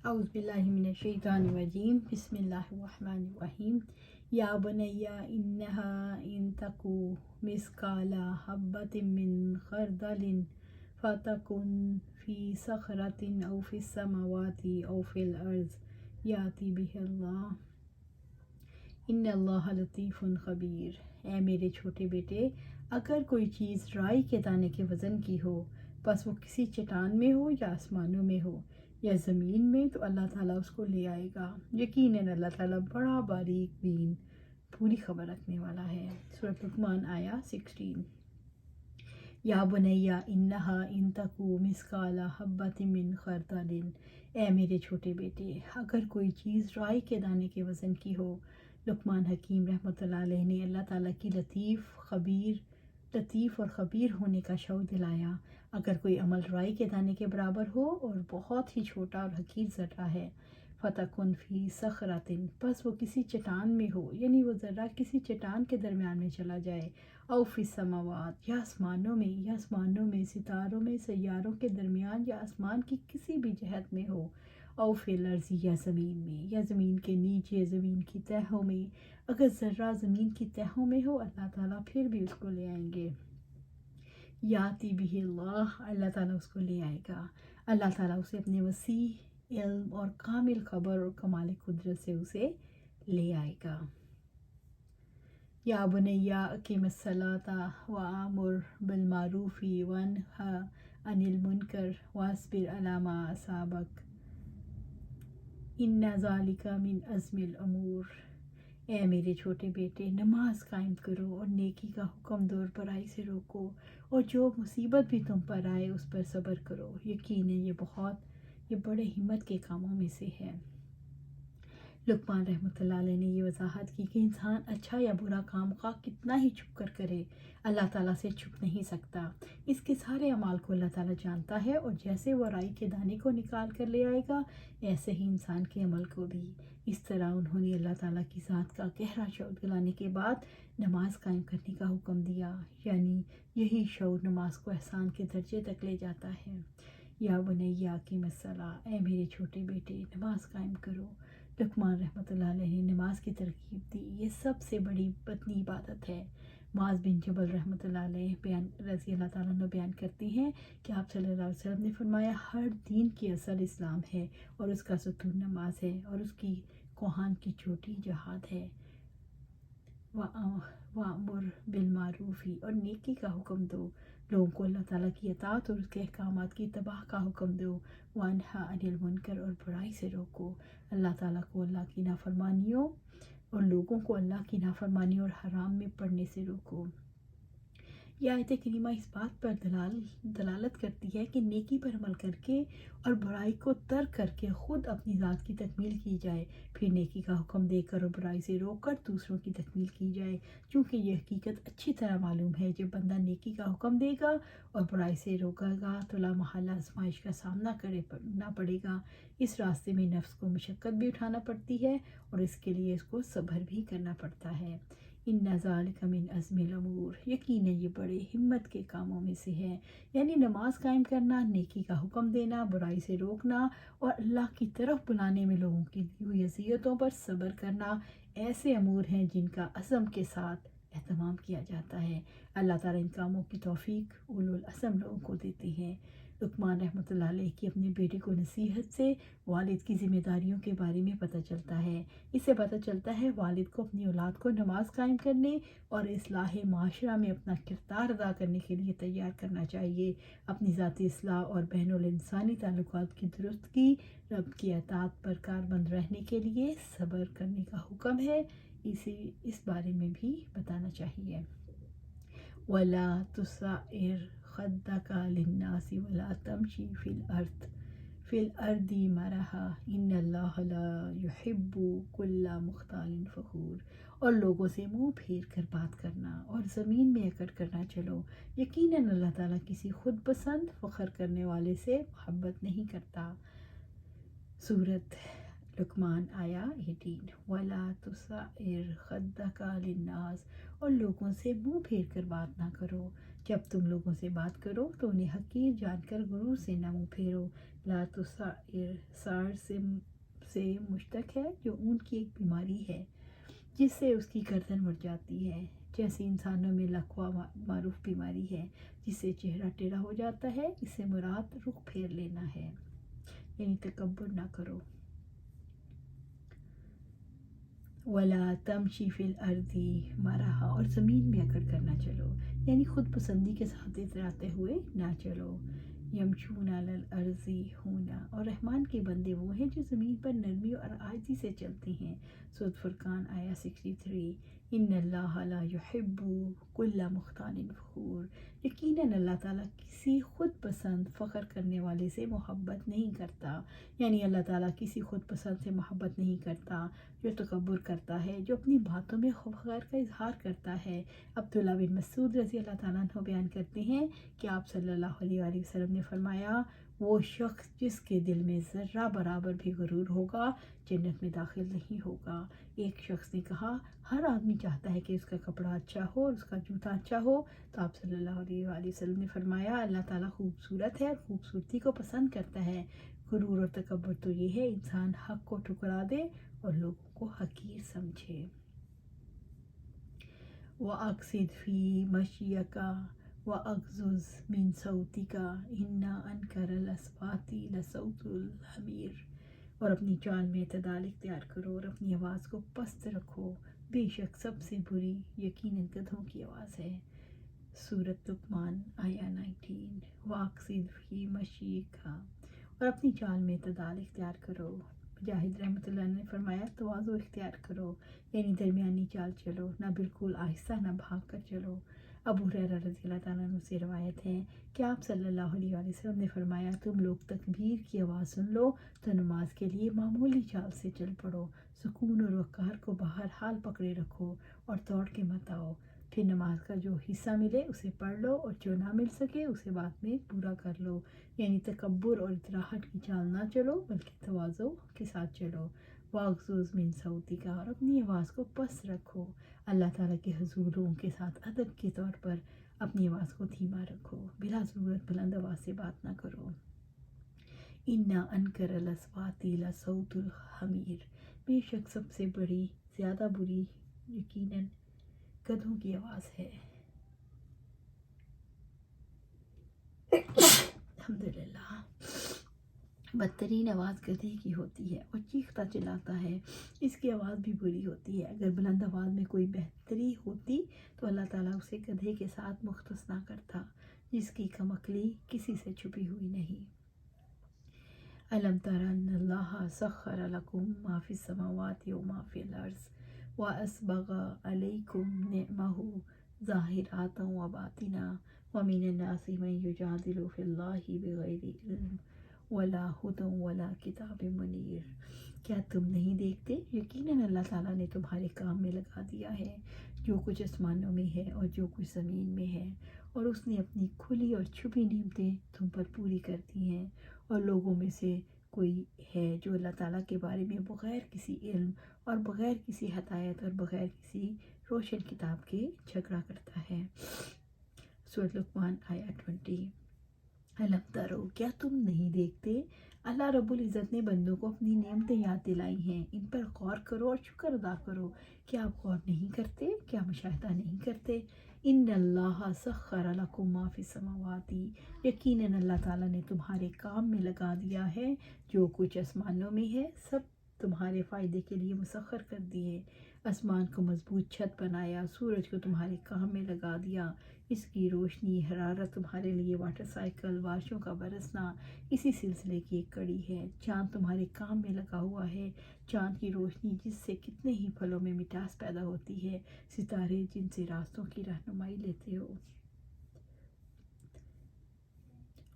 اعوذ باللہ من الشیطان الرجیم بسم اللہ الرحمن الرحیم یا بنی انہا ان تکو مثقال حبۃ من خردل فتکن فی صخرۃ او فی السماوات او فی الارض یاتی بہ اللہ ان اللہ لطیف خبیر۔ اے میرے چھوٹے بیٹے، اگر کوئی چیز رائی کے دانے کے وزن کی ہو، بس وہ کسی چٹان میں ہو یا آسمانوں میں ہو یا زمین میں، تو اللہ تعالیٰ اس کو لے آئے گا۔ یقیناً اللہ تعالیٰ بڑا باریک بین، پوری خبر رکھنے والا ہے۔ سورۃ لقمان آیا 16۔ یا بنیا انہا ان تکو مثقال حبۃ من خردل، اے میرے چھوٹے بیٹے، اگر کوئی چیز رائی کے دانے کے وزن کی ہو۔ لقمان حکیم رحمۃ اللہ علیہ نے اللہ تعالیٰ کی لطیف اور خبیر ہونے کا شعور دلایا۔ اگر کوئی عمل رائی کے دانے کے برابر ہو اور بہت ہی چھوٹا اور حقیر ذرہ ہے، فتکن فی صخرۃ، بس وہ کسی چٹان میں ہو، یعنی وہ ذرہ کسی چٹان کے درمیان میں چلا جائے، او فی السماوات، یا آسمانوں میں ستاروں میں سیاروں کے درمیان یا آسمان کی کسی بھی جہت میں ہو، او فی الارض، یا زمین میں یا زمین کے نیچے زمین کی تہوں میں، اگر ذرہ زمین کی تہوں میں ہو، اللہ تعالیٰ پھر بھی اس کو لے آئیں گے۔ یاتی بہ اللہ، اللہ تعالیٰ اس کو لے آئے گا۔ اللہ تعالیٰ اسے اپنے وسیع علم اور کامل خبر اور کمال قدرت سے اسے لے آئے گا۔ یا بنیا اقم الصلاۃ وامر بالمعروف وانہا عن المنکر واصبر علی ما اصابک ان ذالک من عزم الامور۔ اے میرے چھوٹے بیٹے، نماز قائم کرو اور نیکی کا حکم دو اور برائی سے روکو، اور جو مصیبت بھی تم پر آئے اس پر صبر کرو، یقیناً یہ بڑے ہمت کے کاموں میں سے ہے۔ لقمان رحمۃ اللہ علیہ نے یہ وضاحت کی کہ انسان اچھا یا برا کام خواہ کتنا ہی چھپ کر کرے، اللہ تعالیٰ سے چھپ نہیں سکتا۔ اس کے سارے اعمال کو اللہ تعالیٰ جانتا ہے، اور جیسے وہ رائی کے دانے کو نکال کر لے آئے گا، ایسے ہی انسان کے عمل کو بھی۔ اس طرح انہوں نے اللہ تعالیٰ کی ذات کا گہرا شعور دلانے کے بعد نماز قائم کرنے کا حکم دیا، یعنی یہی شعور نماز کو احسان کے درجے تک لے جاتا ہے۔ یا بنیا اقم الصلاۃ، اے میرے چھوٹے بیٹے، نماز قائم کرو۔ لقمان رحمۃ اللہ علیہ نے نماز کی ترغیب دی، یہ سب سے بڑی بطنی عبادت ہے۔ معاذ بن جبل رحمۃ اللہ علیہ رضی اللہ تعالیٰ عنہ بیان کرتے ہیں کہ آپ صلی اللہ علیہ وسلم نے فرمایا، ہر دین کی اصل اسلام ہے، اور اس کا ستون نماز ہے، اور اس کی کوہان کی چوٹی جہاد ہے۔ وَأَمُرْ بِالْمَعْرُوفِ، اور نیکی کا حکم دو، لوگوں کو اللہ تعالیٰ کی اطاعت اور اس کے احکامات کی اتباع کا حکم دو۔ وَانْہَا عَنِ الْمُنْکَرِ، اور برائی سے روکو، اللہ تعالیٰ کو اللہ کی نافرمانیوں اور لوگوں کو اللہ کی نافرمانی اور حرام میں پڑنے سے روکو۔ یہ آیت کریمہ اس بات پر دلالت کرتی ہے کہ نیکی پر عمل کر کے اور برائی کو ترک کر کے خود اپنی ذات کی تکمیل کی جائے، پھر نیکی کا حکم دے کر اور برائی سے روک کر دوسروں کی تکمیل کی جائے، کیونکہ یہ حقیقت اچھی طرح معلوم ہے، جب بندہ نیکی کا حکم دے گا اور برائی سے روکے گا تو لامحالہ آزمائش کا سامنا کرنا پڑے گا۔ اس راستے میں نفس کو مشقت بھی اٹھانا پڑتی ہے، اور اس کے لیے اس کو صبر بھی کرنا پڑتا ہے۔ ان ذالک من عزم الامور، یقیناً یہ بڑے ہمت کے کاموں میں سے ہے، یعنی نماز قائم کرنا، نیکی کا حکم دینا، برائی سے روکنا، اور اللہ کی طرف بلانے میں لوگوں کی دی ہوئی اذیتوں پر صبر کرنا، ایسے امور ہیں جن کا عزم کے ساتھ اہتمام کیا جاتا ہے۔ اللہ تعالیٰ ان کاموں کی توفیق اولو العزم لوگوں کو دیتے ہیں۔ لقمان رحمۃ اللہ علیہ کی اپنے بیٹے کو نصیحت سے والد کی ذمہ داریوں کے بارے میں پتہ چلتا ہے۔ اس سے پتہ چلتا ہے والد کو اپنی اولاد کو نماز قائم کرنے اور اصلاح معاشرہ میں اپنا کردار ادا کرنے کے لیے تیار کرنا چاہیے۔ اپنی ذاتی اصلاح اور بین الانسانی تعلقات کی درستگی، رب کی اطاعت پر کاربند رہنے کے لیے صبر کرنے کا حکم ہے، اسے اس بارے میں بھی بتانا چاہیے۔ وَلَا تُصَعِّرْ خَدَّكَ لِلنَّاسِ وَلَا تَمْشِ فِي الْأَرْضِ مَرَحًا إِنَّ اللَّهَ لَا يُحِبُّ كُلَّ مُخْتَالٍ فَخُورٍ، اور لوگوں سے منہ پھیر کر بات کرنا اور زمین میں اکڑ کرنا چلو، یقیناً اللہ تعالیٰ کسی خود پسند فخر کرنے والے سے محبت نہیں کرتا۔ سورۃ لقمان آیا 18۔ وَلَا تُصَعِّرْ خَدَّكَ لِلنَّاسِ، اور لوگوں سے منہ پھیر کر بات نہ کرو۔ جب تم لوگوں سے بات کرو تو انہیں حقیر جان کر غرور سے نہ منہ پھیرو، لا تسعر سار سے مشتق ہے جو اونٹ کی ایک بیماری ہے جس سے اس کی گردن مڑ جاتی ہے، جیسے انسانوں میں لقوا معروف بیماری ہے جس سے چہرہ ٹیڑھا ہو جاتا ہے۔ اس سے مراد رخ پھیر لینا ہے، یعنی تکبر نہ کرو۔ وَلَا تَمْشِ فِي الْأَرْضِ مَرَحًا، اور زمین میں اکڑ کر نہ چلو، یعنی خود پسندی کے ساتھ اتراتے ہوئے نہ چلو۔ یمشون علی الارض ہونا، اور رحمان کے بندے وہ ہیں جو زمین پر نرمی اور عاجزی سے چلتے ہیں۔ سورۃ فرقان آیا 63۔ ان اللہ لا یحب کل مختال فخور، یقیناً اللہ تعالیٰ کسی خود پسند فخر کرنے والے سے محبت نہیں کرتا، یعنی اللہ تعالیٰ کسی خود پسند سے محبت نہیں کرتا جو تکبر کرتا ہے، جو اپنی باتوں میں فخر کا اظہار کرتا ہے۔ عبداللہ بن مسعود رضی اللہ تعالیٰ عنہ بیان کرتے ہیں کہ آپ صلی اللہ علیہ وآلہ وسلم نے فرمایا، وہ شخص جس کے دل میں ذرہ برابر بھی غرور ہوگا جنت میں داخل نہیں ہوگا۔ ایک شخص نے کہا، ہر آدمی چاہتا ہے کہ اس کا کپڑا اچھا ہو اور اس کا جوتا اچھا ہو، تو آپ صلی اللہ علیہ وآلہ وسلم نے فرمایا، اللہ تعالیٰ خوبصورت ہے اور خوبصورتی کو پسند کرتا ہے۔ غرور اور تکبر تو یہ ہے انسان حق کو ٹھکرا دے اور لوگوں کو حقیر سمجھے۔ وَأَقْصِدْ فِي مَشْيِكَ وَأَغْضُضْ مِنْ صَوْتِكَ إِنَّ أَنْكَرَ الْأَصْوَاتِ لَصَوْتُ الْحَمِيرِ، اور اپنی چال میں اعتدال اختیار کرو اور اپنی آواز کو پست رکھو، بے شک سب سے بری یقیناً گدھوں کی آواز ہے۔ سورۃ لقمان آیا 19۔ وَأَقْصِدْ فِي مَشْيِكَ، اور اپنی چال میں اعتدال اختیار کرو۔ مجاہد رحمۃ اللہ نے فرمایا، تواضع اختیار کرو، یعنی درمیانی چال چلو، نہ بالکل آہستہ نہ بھاگ کر چلو۔ ابو ہریرہ رضی اللہ تعالیٰ عنہ سے روایت ہے کہ آپ صلی اللہ علیہ وآلہ وسلم نے فرمایا، تم لوگ تکبیر کی آواز سن لو تو نماز کے لیے معمولی چال سے چل پڑو، سکون اور وقار کو بہر حال پکڑے رکھو اور دوڑ کے مت آؤ۔ پھر نماز کا جو حصہ ملے اسے پڑھ لو اور جو نہ مل سکے اسے بعد میں پورا کر لو، یعنی تکبر اور اطراحت کی چال نہ چلو بلکہ تواضع کے ساتھ چلو۔ وَأَغْضُضْ مِنْ صَوْتِكَ، اور اپنی آواز کو پست رکھو، اللہ تعالیٰ کے حضور لوگوں کے ساتھ ادب کے طور پر اپنی آواز کو دھیما رکھو، بلا ضرورت بلند آواز سے بات نہ کرو۔ إِنَّ أَنْكَرَ الْأَصْوَاتِ لَصَوْتُ الْحَمِيرِ، بے شک سب سے بڑی زیادہ بری یقیناً گدھوں کی آواز ہے۔ الحمدللہ۔ بدترین آواز گدھے کی ہوتی ہے اور چیختا چلاتا ہے، اس کی آواز بھی بری ہوتی ہے۔ اگر بلند آواز میں کوئی بہتری ہوتی تو اللہ تعالیٰ اسے گدھے کے ساتھ مختص نہ کرتا جس کی کم عقلی کسی سے چھپی ہوئی نہیں۔ أَلَمْ تَرَ أَنَّ اللَّهَ سَخَّرَ لَكُم مَّا فِي السَّمَاوَاتِ وَمَا فِي الْأَرْضِ وَأَسْبَغَ عَلَيْكُمْ نِعْمَهُ ظَاهِرَةً وَبَاطِنَةً وَمِنَ النَّاسِ مَن يُجَادِلُ فِي اللَّهِ بِغَيْرِ عِلْمٍ وَلَا هُدًى وَلَا كِتَابٍ مُنِيرٍ، کیا تم نہیں دیکھتے؟ یقیناً اللہ تعالیٰ نے تمہارے کام میں لگا دیا ہے جو کچھ آسمانوں میں ہے اور جو کچھ زمین میں ہے، اور اس نے اپنی کھلی اور چھپی نعمتیں تم پر پوری کر دی ہیں، اور لوگوں میں سے کوئی ہے جو اللہ تعالیٰ کے بارے میں بغیر کسی علم اور بغیر کسی ہدایت اور بغیر کسی روشن کتاب کے جھگڑا کرتا ہے۔ سورۃ لقمان آیا 20۔ علم ترو، کیا تم نہیں دیکھتے؟ اللہ رب العزت نے بندوں کو اپنی نعمتیں یاد دلائی ہیں، ان پر غور کرو اور شکر ادا کرو۔ کیا آپ غور نہیں کرتے؟ کیا مشاہدہ نہیں کرتے؟ ان اللہ سخر لکم ما فی السماوات، یقیناً اللہ تعالیٰ نے تمہارے کام میں لگا دیا ہے جو کچھ آسمانوں میں ہے، سب تمہارے فائدے کے لیے مسخر کر دیے۔ آسمان کو مضبوط چھت بنایا، سورج کو تمہارے کام میں لگا دیا، اس کی روشنی حرارت تمہارے لیے واٹر سائیکل بارشوں کا برسنا اسی سلسلے کی ایک کڑی ہے۔ چاند تمہارے کام میں لگا ہوا ہے، چاند کی روشنی جس سے کتنے ہی پھلوں میں مٹاس پیدا ہوتی ہے، ستارے جن سے راستوں کی رہنمائی لیتے ہو۔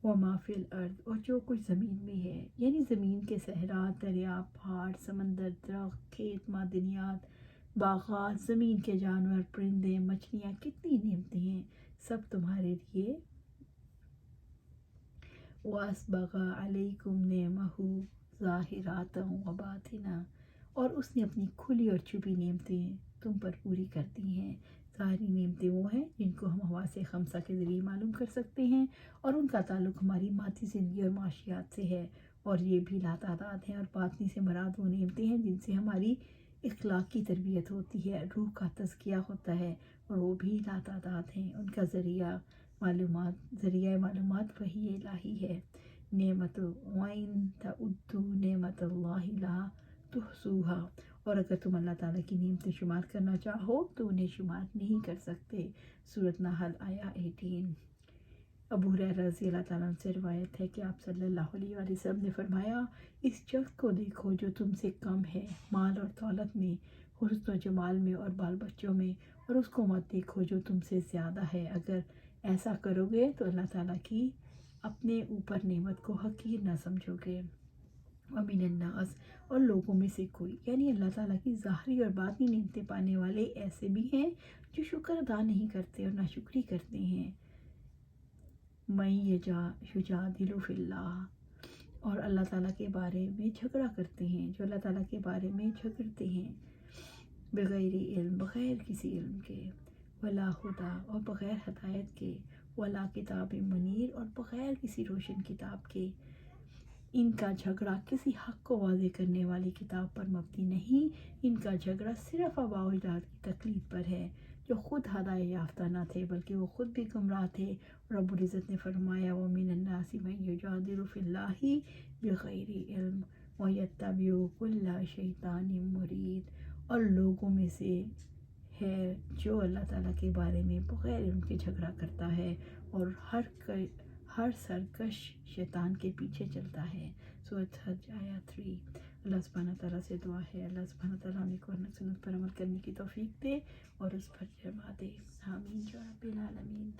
وما فی الارض، اور جو کچھ زمین میں ہے، یعنی زمین کے صحرا، دریا، پہاڑ، سمندر، درخت، کھیت، معدنیات، باغات، زمین کے جانور، پرندے، مچھلیاں، کتنی نعمتیں ہیں، سب تمہارے لیے۔ وَأَسْبَغَ عَلَيْكُمْ نِعْمَهُ ظَاهِرَةً وَبَاطِنَةً، اور اس نے اپنی کھلی اور چھپی نعمتیں تم پر پوری کر دی ہیں۔ ظاہری نعمتیں وہ ہیں جن کو ہم حواس خمسہ کے ذریعے معلوم کر سکتے ہیں اور ان کا تعلق ہماری مادی زندگی اور معاشیات سے ہے، اور یہ بھی لاتعداد ہیں، اور باطنی سے مراد وہ نعمتیں ہیں جن سے ہماری اخلاق کی تربیت ہوتی ہے، روح کا تزکیہ ہوتا ہے، اور وہ بھی لاتعداد ہیں۔ ان کا ذریعہ معلومات وحی الہی ہے۔ نعمت وَإِن تَعُدُّوا نِعْمَتَ اللَّهِ لَا تُحْصُوهَا، اور اگر تم اللہ تعالیٰ کی نعمتیں شمار کرنا چاہو تو انہیں شمار نہیں کر سکتے۔ سورۃ نحل آیا 18۔ ابو ہریرہ رضی اللہ تعالیٰ عنہ سے روایت ہے کہ آپ صلی اللہ علیہ وآلہ وسلم نے فرمایا، اس شخص کو دیکھو جو تم سے کم ہے مال اور دولت میں، حسن و جمال میں اور بال بچوں میں، اور اس کو مت دیکھو جو تم سے زیادہ ہے۔ اگر ایسا کرو گے تو اللہ تعالیٰ کی اپنے اوپر نعمت کو حقیر نہ سمجھو گے۔ وَمِنَ النَّاسِ، اور لوگوں میں سے کوئی، یعنی اللہ تعالیٰ کی ظاہری اور باطنی نعمتیں پانے والے ایسے بھی ہیں جو شکر ادا نہیں کرتے اور ناشکری کرتے ہیں۔ مَن یجادل فی اللہ، اور اللہ تعالیٰ کے بارے میں جھگڑا کرتے ہیں، جو اللہ تعالیٰ کے بارے میں جھگڑتے ہیں، بغیر علم، بغیر کسی علم کے، ولا ہدا، اور بغیر ہدایت کے، ولا کتاب منیر، اور بغیر کسی روشن کتاب کے۔ ان کا جھگڑا کسی حق کو واضح کرنے والی کتاب پر مبنی نہیں، ان کا جھگڑا صرف آباء و اجداد کی تقلید پر ہے، جو خود ہدایت یافتہ نہ تھے بلکہ وہ خود بھی گمراہ تھے۔ رب العزت نے فرمایا، وَمِنَ النَّاسِ مَن یُجَادِلُ فِی اللَّهِ بِغَیرِ علم وَیَتَّبِعُ کُلَّ شَیطَانٍ مُرِیدٍ، اور لوگوں میں سے ہے جو اللہ تعالیٰ کے بارے میں بغیر علم کے جھگڑا کرتا ہے اور ہر سرکش شیطان کے پیچھے چلتا ہے۔ سورۃ حج آیا 3۔ اللہ سبحانہ تعالیٰ سے دعا ہے اللہ سبحانہ تعالیٰ ہمیں قرآن و سنت پر عمل کرنے کی توفیق دے اور اس پر فرما دے، آمین یا رب العالمین۔